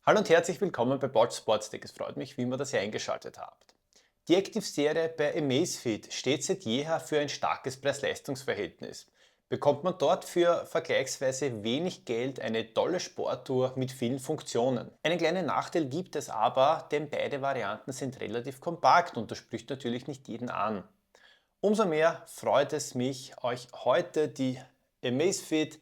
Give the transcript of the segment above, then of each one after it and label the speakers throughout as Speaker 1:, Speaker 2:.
Speaker 1: Hallo und herzlich willkommen bei Bolt Sportsdeck. Es freut mich, wie immer, dass ihr eingeschaltet habt. Die Active-Serie bei Amazfit steht seit jeher für ein starkes Preis-Leistungs-Verhältnis. Bekommt man dort für vergleichsweise wenig Geld eine tolle Sportuhr mit vielen Funktionen. Einen kleinen Nachteil gibt es aber, denn beide Varianten sind relativ kompakt und das spricht natürlich nicht jeden an. Umso mehr freut es mich, euch heute die Amazfit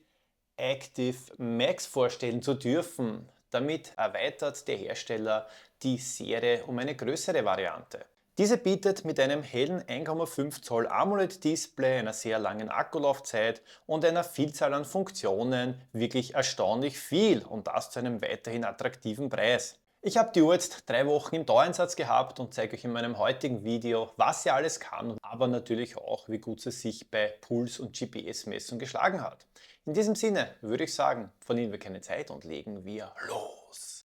Speaker 1: Active Max vorstellen zu dürfen. Damit erweitert der Hersteller die Serie um eine größere Variante. Diese bietet mit einem hellen 1,5 Zoll AMOLED-Display, einer sehr langen Akkulaufzeit und einer Vielzahl an Funktionen wirklich erstaunlich viel und das zu einem weiterhin attraktiven Preis. Ich habe die Uhr jetzt 3 Wochen im Dauereinsatz gehabt und zeige euch in meinem heutigen Video, was sie alles kann, aber natürlich auch, wie gut sie sich bei Puls- und GPS-Messung geschlagen hat. In diesem Sinne würde ich sagen, verlieren wir keine Zeit und legen wir los.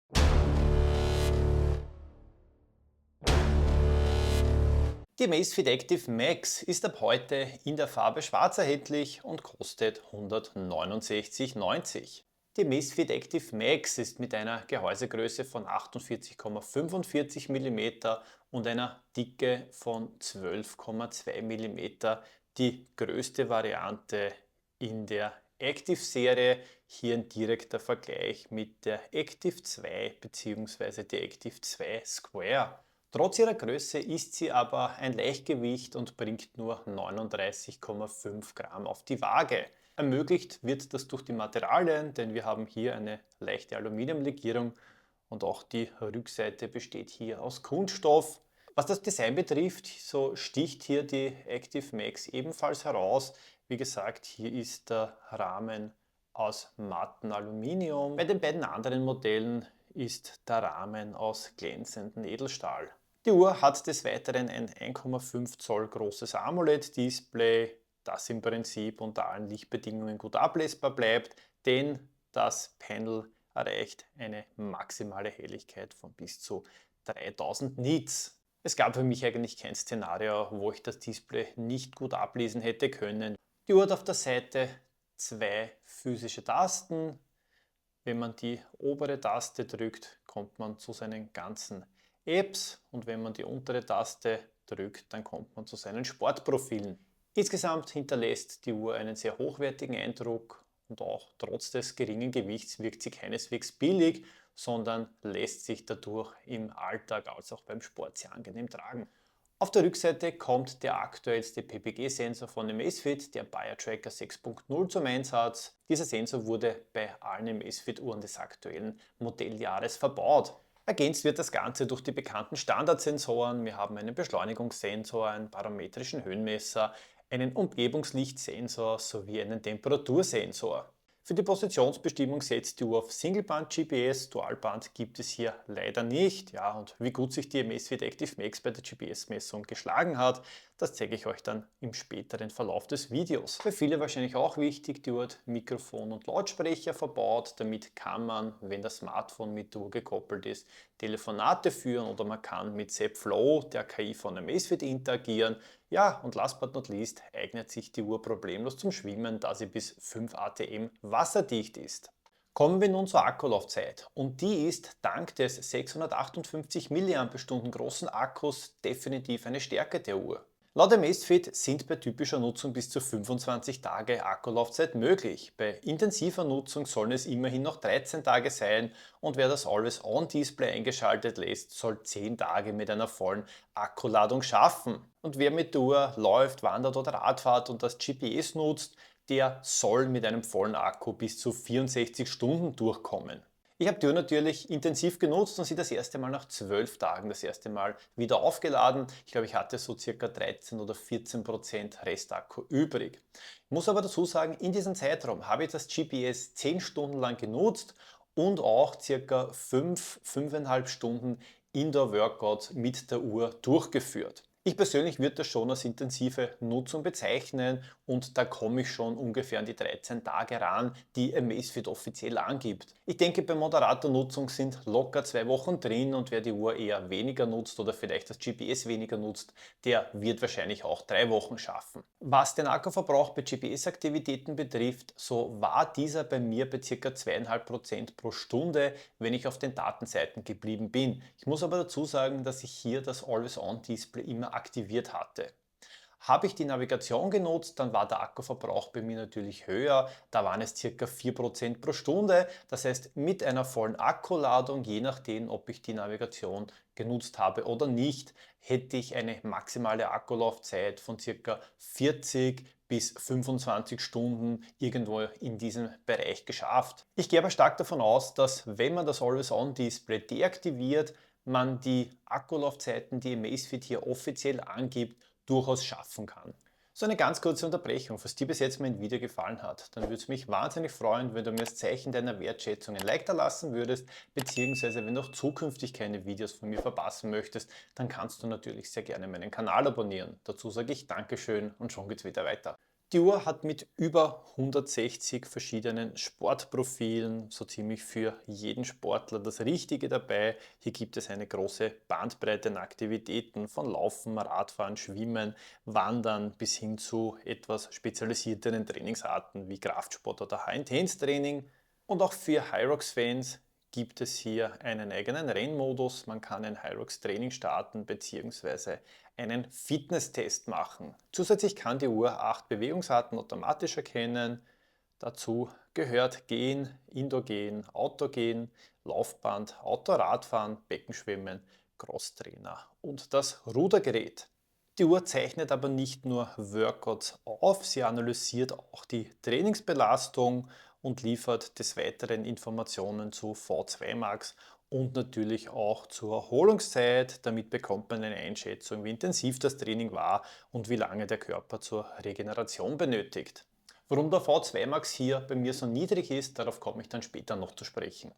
Speaker 1: Die Amazfit Active Max ist ab heute in der Farbe Schwarz erhältlich und kostet 169,90. Die Amazfit Active Max ist mit einer Gehäusegröße von 48,45 mm und einer Dicke von 12,2 mm die größte Variante in der Active-Serie. Hier ein direkter Vergleich mit der Active 2 bzw. der Active 2 Square. Trotz ihrer Größe ist sie aber ein Leichtgewicht und bringt nur 39,5 Gramm auf die Waage. Ermöglicht wird das durch die Materialien, denn wir haben hier eine leichte Aluminiumlegierung und auch die Rückseite besteht hier aus Kunststoff. Was das Design betrifft, so sticht hier die Active Max ebenfalls heraus. Wie gesagt, hier ist der Rahmen aus mattem Aluminium. Bei den beiden anderen Modellen ist der Rahmen aus glänzendem Edelstahl. Die Uhr hat des Weiteren ein 1,5 Zoll großes AMOLED-Display, das im Prinzip unter allen Lichtbedingungen gut ablesbar bleibt, denn das Panel erreicht eine maximale Helligkeit von bis zu 3000 Nits. Es gab für mich eigentlich kein Szenario, wo ich das Display nicht gut ablesen hätte können. Die Uhr hat auf der Seite zwei physische Tasten. Wenn man die obere Taste drückt, kommt man zu seinen ganzen Apps und wenn man die untere Taste drückt, dann kommt man zu seinen Sportprofilen. Insgesamt hinterlässt die Uhr einen sehr hochwertigen Eindruck und auch trotz des geringen Gewichts wirkt sie keineswegs billig, sondern lässt sich dadurch im Alltag als auch beim Sport sehr angenehm tragen. Auf der Rückseite kommt der aktuellste PPG-Sensor von Amazfit, der BioTracker 6.0 zum Einsatz. Dieser Sensor wurde bei allen Amazfit-Uhren des aktuellen Modelljahres verbaut. Ergänzt wird das Ganze durch die bekannten Standardsensoren. Wir haben einen Beschleunigungssensor, einen barometrischen Höhenmesser, einen Umgebungslichtsensor sowie einen Temperatursensor. Für die Positionsbestimmung setzt die Uhr auf Singleband-GPS, Dualband gibt es hier leider nicht. Ja, und wie gut sich die Amazfit Active Max bei der GPS-Messung geschlagen hat, das zeige ich euch dann im späteren Verlauf des Videos. Für viele wahrscheinlich auch wichtig, die Uhr hat Mikrofon und Lautsprecher verbaut. Damit kann man, wenn das Smartphone mit der Uhr gekoppelt ist, Telefonate führen oder man kann mit ZepFlow, der KI von Amazfit, interagieren. Ja, und last but not least eignet sich die Uhr problemlos zum Schwimmen, da sie bis 5 ATM wasserdicht ist. Kommen wir nun zur Akkulaufzeit und die ist dank des 658 mAh großen Akkus definitiv eine Stärke der Uhr. Laut Amazfit sind bei typischer Nutzung bis zu 25 Tage Akkulaufzeit möglich. Bei intensiver Nutzung sollen es immerhin noch 13 Tage sein und wer das Always-On-Display eingeschaltet lässt, soll 10 Tage mit einer vollen Akkuladung schaffen. Und wer mit der Uhr läuft, wandert oder Radfahrt und das GPS nutzt, der soll mit einem vollen Akku bis zu 64 Stunden durchkommen. Ich habe die Uhr natürlich intensiv genutzt und sie das erste Mal nach 12 Tagen das erste Mal wieder aufgeladen. Ich glaube, ich hatte so circa 13 oder 14% Restakku übrig. Ich muss aber dazu sagen, in diesem Zeitraum habe ich das GPS 10 Stunden lang genutzt und auch circa 5,5 Stunden Indoor-Workouts mit der Uhr durchgeführt. Ich persönlich würde das schon als intensive Nutzung bezeichnen und da komme ich schon ungefähr an die 13 Tage ran, die Amazfit offiziell angibt. Ich denke, bei moderater Nutzung sind locker 2 Wochen drin und wer die Uhr eher weniger nutzt oder vielleicht das GPS weniger nutzt, der wird wahrscheinlich auch 3 Wochen schaffen. Was den Akkuverbrauch bei GPS-Aktivitäten betrifft, so war dieser bei mir bei ca. 2,5% pro Stunde, wenn ich auf den Datenseiten geblieben bin. Ich muss aber dazu sagen, dass ich hier das Always-On-Display immer aktiviert hatte. Habe ich die Navigation genutzt, dann war der Akkuverbrauch bei mir natürlich höher. Da waren es ca. 4% pro Stunde. Das heißt, mit einer vollen Akkuladung, je nachdem, ob ich die Navigation genutzt habe oder nicht, hätte ich eine maximale Akkulaufzeit von ca. 40 bis 25 Stunden irgendwo in diesem Bereich geschafft. Ich gehe aber stark davon aus, dass wenn man das Always-On-Display deaktiviert, man die Akkulaufzeiten, die Amazfit hier offiziell angibt, durchaus schaffen kann. So eine ganz kurze Unterbrechung, falls dir bis jetzt mein Video gefallen hat, dann würde es mich wahnsinnig freuen, wenn du mir als Zeichen deiner Wertschätzung ein Like da lassen würdest, beziehungsweise wenn du auch zukünftig keine Videos von mir verpassen möchtest, dann kannst du natürlich sehr gerne meinen Kanal abonnieren. Dazu sage ich Dankeschön und schon geht's wieder weiter. Die Uhr hat mit über 160 verschiedenen Sportprofilen so ziemlich für jeden Sportler das Richtige dabei. Hier gibt es eine große Bandbreite an Aktivitäten von Laufen, Radfahren, Schwimmen, Wandern bis hin zu etwas spezialisierteren Trainingsarten wie Kraftsport oder High-Intense-Training. Und auch für Hyrox-Fans gibt es hier einen eigenen Rennmodus. Man kann ein Hyrox-Training starten bzw. einen Fitnesstest machen. Zusätzlich kann die Uhr 8 Bewegungsarten automatisch erkennen. Dazu gehört Gehen, Indoor-Gehen, Outdoor-Gehen, Laufband, Outdoor-Radfahren, Beckenschwimmen, Crosstrainer und das Rudergerät. Die Uhr zeichnet aber nicht nur Workouts auf, sie analysiert auch die Trainingsbelastung und liefert des Weiteren Informationen zu V2 Max und natürlich auch zur Erholungszeit. Damit bekommt man eine Einschätzung, wie intensiv das Training war und wie lange der Körper zur Regeneration benötigt. Warum der V2 Max hier bei mir so niedrig ist, darauf komme ich dann später noch zu sprechen.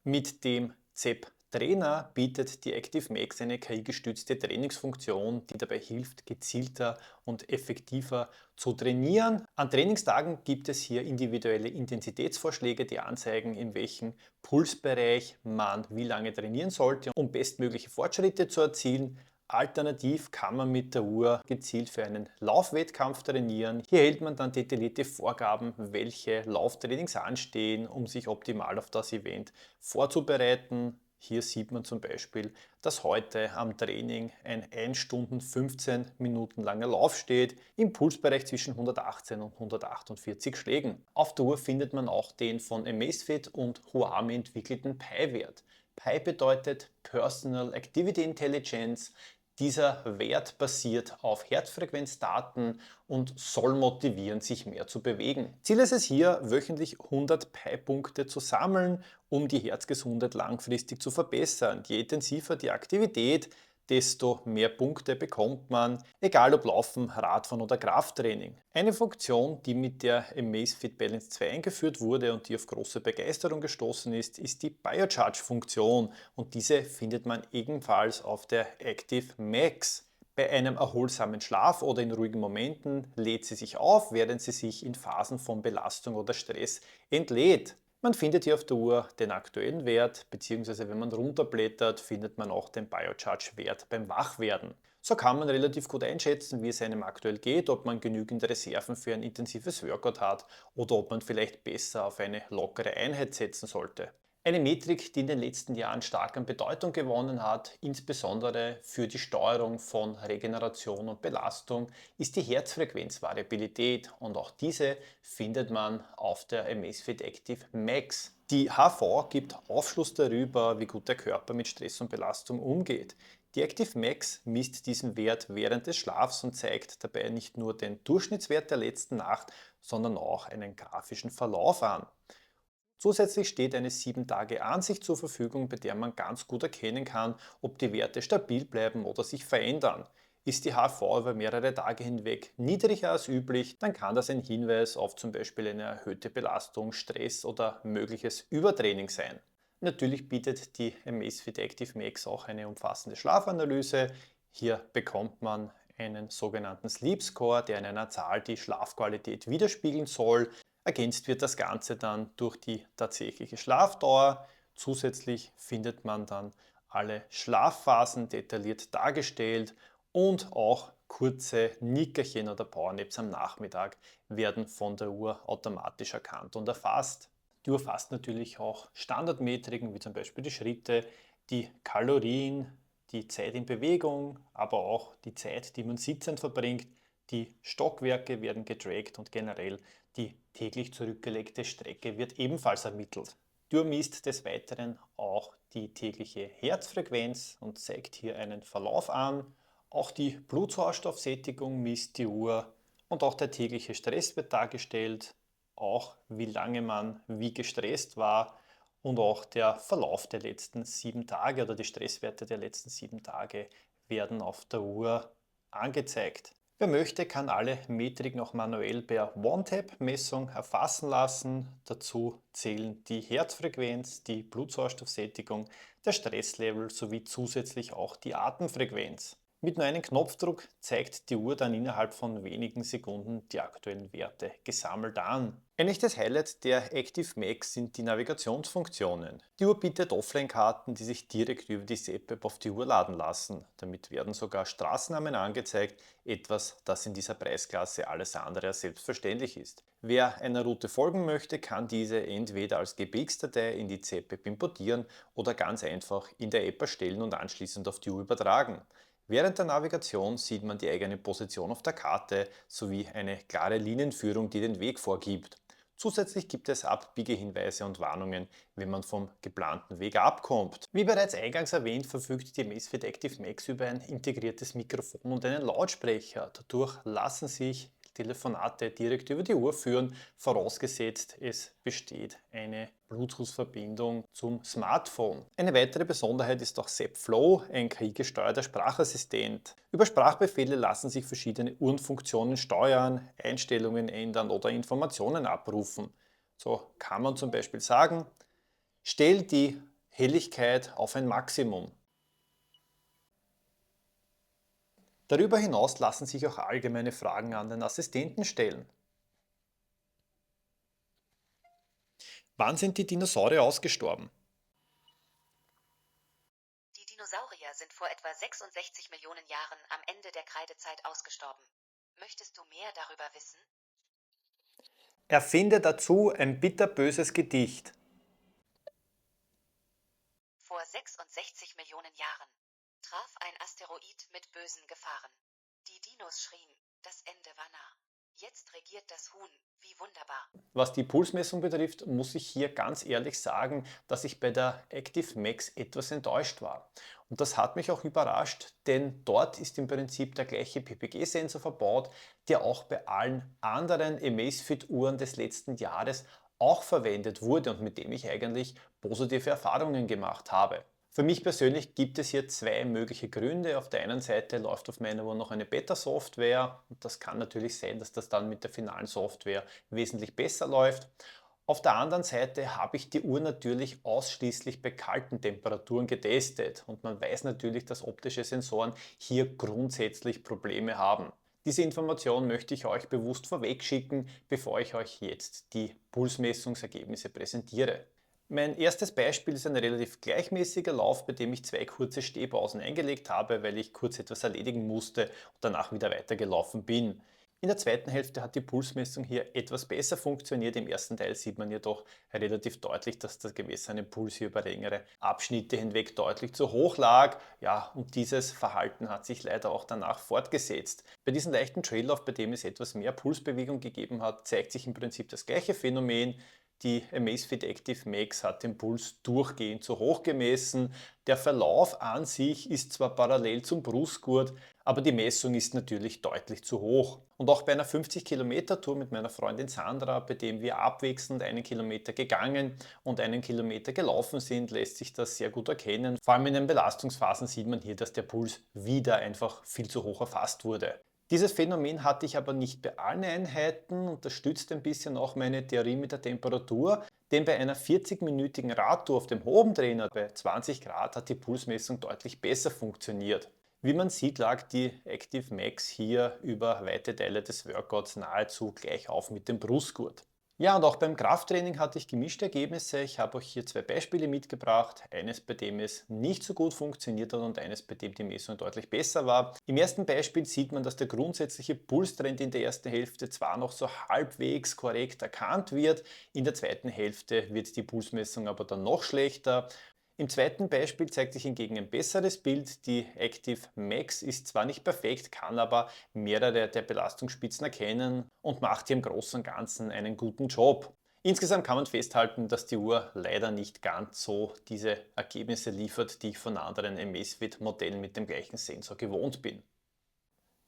Speaker 1: Mit dem ZEP Trainer bietet die Active Max eine KI-gestützte Trainingsfunktion, die dabei hilft, gezielter und effektiver zu trainieren. An Trainingstagen gibt es hier individuelle Intensitätsvorschläge, die anzeigen, in welchem Pulsbereich man wie lange trainieren sollte, um bestmögliche Fortschritte zu erzielen. Alternativ kann man mit der Uhr gezielt für einen Laufwettkampf trainieren. Hier erhält man dann detaillierte Vorgaben, welche Lauftrainings anstehen, um sich optimal auf das Event vorzubereiten. Hier sieht man zum Beispiel, dass heute am Training ein 1 Stunden 15 Minuten langer Lauf steht, im Pulsbereich zwischen 118 und 148 Schlägen. Auf der Uhr findet man auch den von Amazfit und Huami entwickelten Pi-Wert. Pi bedeutet Personal Activity Intelligence. Dieser Wert basiert auf Herzfrequenzdaten und soll motivieren, sich mehr zu bewegen. Ziel ist es hier, wöchentlich 100 Pi-Punkte zu sammeln, um die Herzgesundheit langfristig zu verbessern. Je intensiver die Aktivität, desto mehr Punkte bekommt man, egal ob Laufen, Radfahren oder Krafttraining. Eine Funktion, die mit der Amazfit Balance 2 eingeführt wurde und die auf große Begeisterung gestoßen ist die Biocharge-Funktion und diese findet man ebenfalls auf der Active Max. Bei einem erholsamen Schlaf oder in ruhigen Momenten lädt sie sich auf, während sie sich in Phasen von Belastung oder Stress entlädt. Man findet hier auf der Uhr den aktuellen Wert, beziehungsweise wenn man runterblättert, findet man auch den Biocharge-Wert beim Wachwerden. So kann man relativ gut einschätzen, wie es einem aktuell geht, ob man genügend Reserven für ein intensives Workout hat oder ob man vielleicht besser auf eine lockere Einheit setzen sollte. Eine Metrik, die in den letzten Jahren stark an Bedeutung gewonnen hat, insbesondere für die Steuerung von Regeneration und Belastung, ist die Herzfrequenzvariabilität und auch diese findet man auf der Amazfit Active Max. Die HV gibt Aufschluss darüber, wie gut der Körper mit Stress und Belastung umgeht. Die Active Max misst diesen Wert während des Schlafs und zeigt dabei nicht nur den Durchschnittswert der letzten Nacht, sondern auch einen grafischen Verlauf an. Zusätzlich steht eine 7-Tage-Ansicht zur Verfügung, bei der man ganz gut erkennen kann, ob die Werte stabil bleiben oder sich verändern. Ist die HV über mehrere Tage hinweg niedriger als üblich, dann kann das ein Hinweis auf zum Beispiel eine erhöhte Belastung, Stress oder mögliches Übertraining sein. Natürlich bietet die Amazfit Active Max auch eine umfassende Schlafanalyse. Hier bekommt man einen sogenannten Sleep Score, der in einer Zahl die Schlafqualität widerspiegeln soll. Ergänzt wird das Ganze dann durch die tatsächliche Schlafdauer. Zusätzlich findet man dann alle Schlafphasen detailliert dargestellt und auch kurze Nickerchen oder Powernaps am Nachmittag werden von der Uhr automatisch erkannt und erfasst. Die Uhr fasst natürlich auch Standardmetriken wie zum Beispiel die Schritte, die Kalorien, die Zeit in Bewegung, aber auch die Zeit, die man sitzend verbringt. Die Stockwerke werden getrackt und generell die täglich zurückgelegte Strecke wird ebenfalls ermittelt. Die Uhr misst des Weiteren auch die tägliche Herzfrequenz und zeigt hier einen Verlauf an. Auch die Blutsauerstoffsättigung misst die Uhr und auch der tägliche Stress wird dargestellt, auch wie lange man wie gestresst war und auch der Verlauf der letzten 7 Tage oder die Stresswerte der letzten 7 Tage werden auf der Uhr angezeigt. Wer möchte, kann alle Metriken auch manuell per One-Tap-Messung erfassen lassen. Dazu zählen die Herzfrequenz, die Blutsauerstoffsättigung, der Stresslevel sowie zusätzlich auch die Atemfrequenz. Mit nur einem Knopfdruck zeigt die Uhr dann innerhalb von wenigen Sekunden die aktuellen Werte gesammelt an. Ein echtes Highlight der Active Max sind die Navigationsfunktionen. Die Uhr bietet Offline-Karten, die sich direkt über die SEP-App auf die Uhr laden lassen. Damit werden sogar Straßennamen angezeigt, etwas, das in dieser Preisklasse alles andere als selbstverständlich ist. Wer einer Route folgen möchte, kann diese entweder als GPX-Datei in die SEP-App importieren oder ganz einfach in der App erstellen und anschließend auf die Uhr übertragen. Während der Navigation sieht man die eigene Position auf der Karte sowie eine klare Linienführung, die den Weg vorgibt. Zusätzlich gibt es Abbiegehinweise und Warnungen, wenn man vom geplanten Weg abkommt. Wie bereits eingangs erwähnt, verfügt die Amazfit Active Max über ein integriertes Mikrofon und einen Lautsprecher. Dadurch lassen sich Telefonate direkt über die Uhr führen, vorausgesetzt es besteht eine Bluetooth-Verbindung zum Smartphone. Eine weitere Besonderheit ist auch Zep Flow, ein KI-gesteuerter Sprachassistent. Über Sprachbefehle lassen sich verschiedene Uhrenfunktionen steuern, Einstellungen ändern oder Informationen abrufen. So kann man zum Beispiel sagen, stell die Helligkeit auf ein Maximum. Darüber hinaus lassen sich auch allgemeine Fragen an den Assistenten stellen. Wann sind die Dinosaurier ausgestorben?
Speaker 2: Die Dinosaurier sind vor etwa 66 Millionen Jahren am Ende der Kreidezeit ausgestorben. Möchtest du mehr darüber wissen?
Speaker 1: Erfinde dazu ein bitterböses Gedicht.
Speaker 2: Vor 66 Millionen Jahren traf ein Asteroid mit bösen Gefahren. Die Dinos schrien, das Ende war nah. Jetzt regiert das Huhn, wie wunderbar.
Speaker 1: Was die Pulsmessung betrifft, muss ich hier ganz ehrlich sagen, dass ich bei der Active Max etwas enttäuscht war. Und das hat mich auch überrascht, denn dort ist im Prinzip der gleiche PPG-Sensor verbaut, der auch bei allen anderen Amazfit-Uhren des letzten Jahres auch verwendet wurde und mit dem ich eigentlich positive Erfahrungen gemacht habe. Für mich persönlich gibt es hier zwei mögliche Gründe. Auf der einen Seite läuft auf meiner Uhr noch eine Beta-Software und das kann natürlich sein, dass das dann mit der finalen Software wesentlich besser läuft. Auf der anderen Seite habe ich die Uhr natürlich ausschließlich bei kalten Temperaturen getestet und man weiß natürlich, dass optische Sensoren hier grundsätzlich Probleme haben. Diese Information möchte ich euch bewusst vorweg schicken, bevor ich euch jetzt die Pulsmessungsergebnisse präsentiere. Mein erstes Beispiel ist ein relativ gleichmäßiger Lauf, bei dem ich zwei kurze Stehpausen eingelegt habe, weil ich kurz etwas erledigen musste und danach wieder weitergelaufen bin. In der zweiten Hälfte hat die Pulsmessung hier etwas besser funktioniert. Im ersten Teil sieht man jedoch relativ deutlich, dass der gemessene Puls hier über längere Abschnitte hinweg deutlich zu hoch lag. Ja, und dieses Verhalten hat sich leider auch danach fortgesetzt. Bei diesem leichten Traillauf, bei dem es etwas mehr Pulsbewegung gegeben hat, zeigt sich im Prinzip das gleiche Phänomen. Die Amazfit Active Max hat den Puls durchgehend zu hoch gemessen. Der Verlauf an sich ist zwar parallel zum Brustgurt, aber die Messung ist natürlich deutlich zu hoch. Und auch bei einer 50-Kilometer-Tour mit meiner Freundin Sandra, bei dem wir abwechselnd einen Kilometer gegangen und einen Kilometer gelaufen sind, lässt sich das sehr gut erkennen. Vor allem in den Belastungsphasen sieht man hier, dass der Puls wieder einfach viel zu hoch erfasst wurde. Dieses Phänomen hatte ich aber nicht bei allen Einheiten und das stützt ein bisschen auch meine Theorie mit der Temperatur, denn bei einer 40-minütigen Radtour auf dem Hobentrainer bei 20 Grad hat die Pulsmessung deutlich besser funktioniert. Wie man sieht, lag die Active Max hier über weite Teile des Workouts nahezu gleich auf mit dem Brustgurt. Ja, und auch beim Krafttraining hatte ich gemischte Ergebnisse. Ich habe euch hier zwei Beispiele mitgebracht. Eines, bei dem es nicht so gut funktioniert hat und eines, bei dem die Messung deutlich besser war. Im ersten Beispiel sieht man, dass der grundsätzliche Pulstrend in der ersten Hälfte zwar noch so halbwegs korrekt erkannt wird, in der zweiten Hälfte wird die Pulsmessung aber dann noch schlechter. Im zweiten Beispiel zeigt sich hingegen ein besseres Bild. Die Active Max ist zwar nicht perfekt, kann aber mehrere der Belastungsspitzen erkennen und macht hier im Großen und Ganzen einen guten Job. Insgesamt kann man festhalten, dass die Uhr leider nicht ganz so diese Ergebnisse liefert, die ich von anderen Amazfit-Modellen mit dem gleichen Sensor gewohnt bin.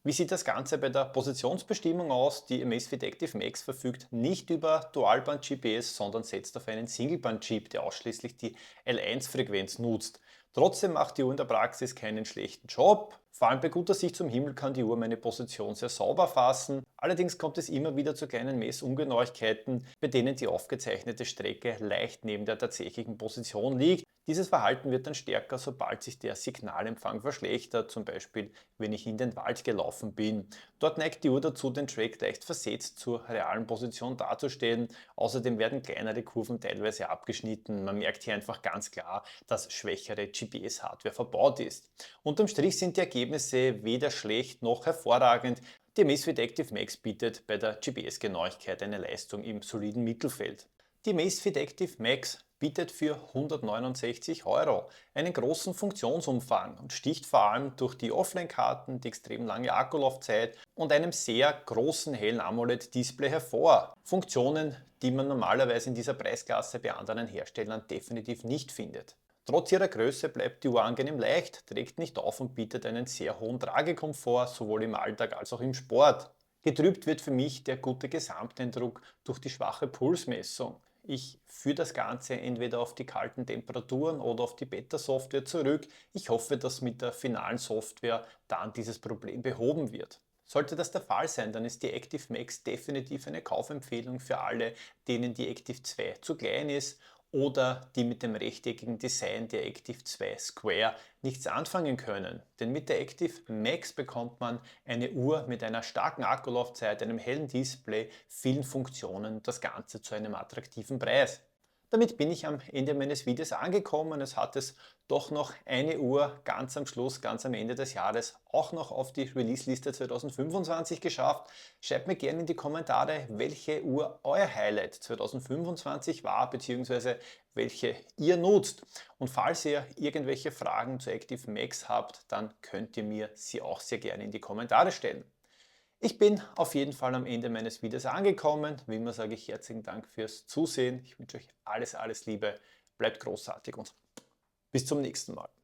Speaker 1: Wie sieht das Ganze bei der Positionsbestimmung aus? Die Amazfit Active Max verfügt nicht über Dualband-GPS, sondern setzt auf einen Singleband-Chip, der ausschließlich die L1-Frequenz nutzt. Trotzdem macht die Uhr in der Praxis keinen schlechten Job. Vor allem bei guter Sicht zum Himmel kann die Uhr meine Position sehr sauber fassen. Allerdings kommt es immer wieder zu kleinen Messungenauigkeiten, bei denen die aufgezeichnete Strecke leicht neben der tatsächlichen Position liegt. Dieses Verhalten wird dann stärker, sobald sich der Signalempfang verschlechtert, zum Beispiel wenn ich in den Wald gelaufen bin. Dort neigt die Uhr dazu, den Track leicht versetzt zur realen Position darzustellen. Außerdem werden kleinere Kurven teilweise abgeschnitten. Man merkt hier einfach ganz klar, dass schwächere GPS-Hardware verbaut ist. Unterm Strich sind die Ergebnisse weder schlecht noch hervorragend. Die Amazfit Active Max bietet bei der GPS-Genauigkeit eine Leistung im soliden Mittelfeld. Die Amazfit Active Max bietet für 169 € einen großen Funktionsumfang und sticht vor allem durch die Offline-Karten, die extrem lange Akkulaufzeit und einem sehr großen hellen AMOLED-Display hervor. Funktionen, die man normalerweise in dieser Preisklasse bei anderen Herstellern definitiv nicht findet. Trotz ihrer Größe bleibt die Uhr angenehm leicht, trägt nicht auf und bietet einen sehr hohen Tragekomfort, sowohl im Alltag als auch im Sport. Getrübt wird für mich der gute Gesamteindruck durch die schwache Pulsmessung. Ich führe das Ganze entweder auf die kalten Temperaturen oder auf die Beta-Software zurück. Ich hoffe, dass mit der finalen Software dann dieses Problem behoben wird. Sollte das der Fall sein, dann ist die Active Max definitiv eine Kaufempfehlung für alle, denen die Active 2 zu klein ist oder die mit dem rechteckigen Design der Active 2 Square nichts anfangen können. Denn mit der Active Max bekommt man eine Uhr mit einer starken Akkulaufzeit, einem hellen Display, vielen Funktionen und das Ganze zu einem attraktiven Preis. Damit bin ich am Ende meines Videos angekommen. Es hat es doch noch eine Uhr ganz am Schluss, ganz am Ende des Jahres auch noch auf die Release-Liste 2025 geschafft. Schreibt mir gerne in die Kommentare, welche Uhr euer Highlight 2025 war, beziehungsweise welche ihr nutzt. Und falls ihr irgendwelche Fragen zu Active Max habt, dann könnt ihr mir sie auch sehr gerne in die Kommentare stellen. Ich bin auf jeden Fall am Ende meines Videos angekommen. Wie immer sage ich herzlichen Dank fürs Zusehen. Ich wünsche euch alles, alles Liebe. Bleibt großartig und bis zum nächsten Mal.